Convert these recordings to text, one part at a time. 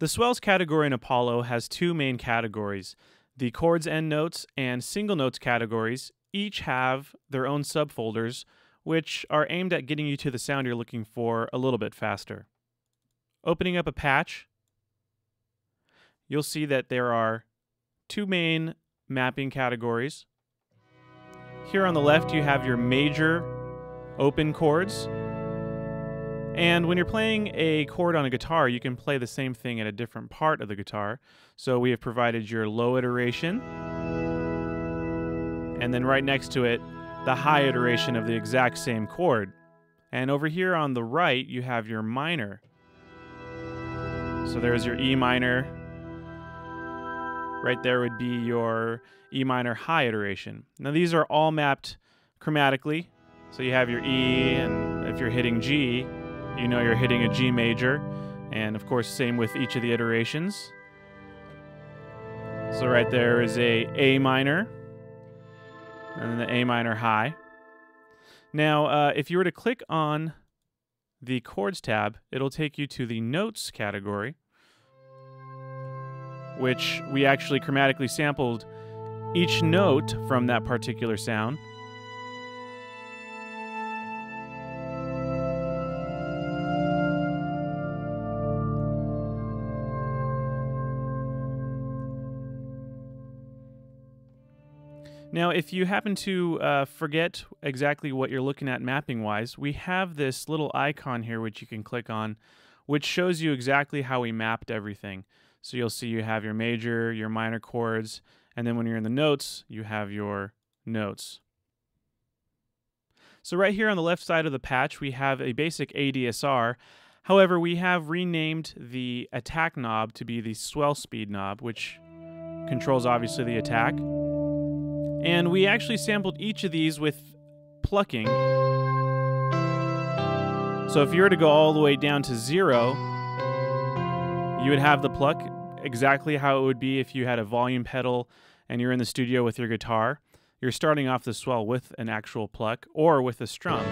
The swells category in Apollo has two main categories. The chords end notes and single notes categories each have their own subfolders, which are aimed at getting you to the sound you're looking for a little bit faster. Opening up a patch, you'll see that there are two main mapping categories. Here on the left, you have your major open chords. And when you're playing a chord on a guitar, you can play the same thing at a different part of the guitar. So we have provided your low iteration, and then right next to it, the high iteration of the exact same chord. And over here on the right, you have your minor. So there's your E minor. Right there would be your E minor high iteration. Now these are all mapped chromatically. So you have your E, and if you're hitting G, you know you're hitting a G major. And of course, same with each of the iterations. So right there is A minor, and then the A minor high. Now, if you were to click on the Chords tab, it'll take you to the Notes category, which we actually chromatically sampled each note from that particular sound. Now, if you happen to forget exactly what you're looking at mapping-wise, we have this little icon here which you can click on, which shows you exactly how we mapped everything. So you'll see you have your major, your minor chords, and then when you're in the notes, you have your notes. So right here on the left side of the patch, we have a basic ADSR. However, we have renamed the attack knob to be the swell speed knob, which controls obviously the attack. And we actually sampled each of these with plucking. So if you were to go all the way down to 0, you would have the pluck exactly how it would be if you had a volume pedal and you're in the studio with your guitar. You're starting off the swell with an actual pluck or with a strum.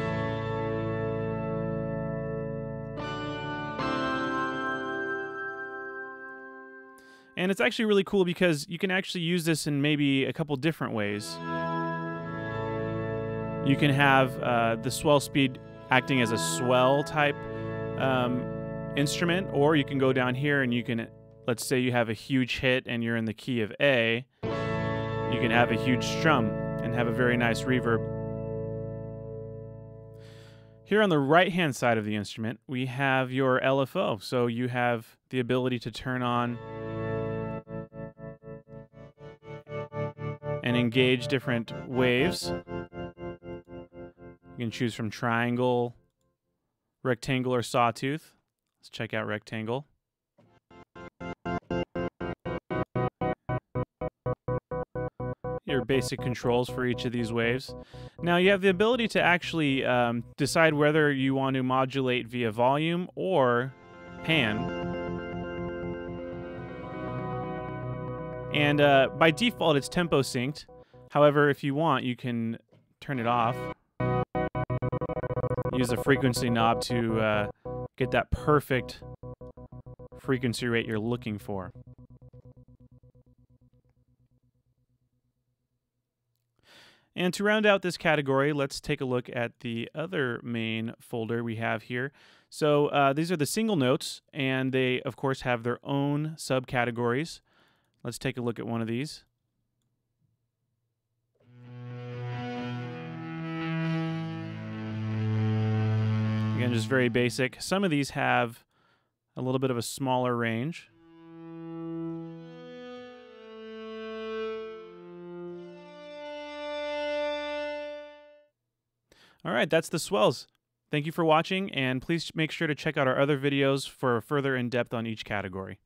And it's actually really cool because you can actually use this in maybe a couple different ways. You can have the swell speed acting as a swell type instrument, or you can go down here and you can, let's say you have a huge hit and you're in the key of A, you can have a huge strum and have a very nice reverb. Here on the right-hand side of the instrument, we have your LFO. So you have the ability to turn on and engage different waves. You can choose from triangle, rectangle, or sawtooth. Let's check out rectangle. Your basic controls for each of these waves. Now you have the ability to actually decide whether you want to modulate via volume or pan. And by default, it's tempo synced. However, if you want, you can turn it off. Use the frequency knob to get that perfect frequency rate you're looking for. And to round out this category, let's take a look at the other main folder we have here. So these are the single notes, and they, of course, have their own subcategories. Let's take a look at one of these. Again, just very basic. Some of these have a little bit of a smaller range. All right, that's the swells. Thank you for watching, and please make sure to check out our other videos for further in-depth on each category.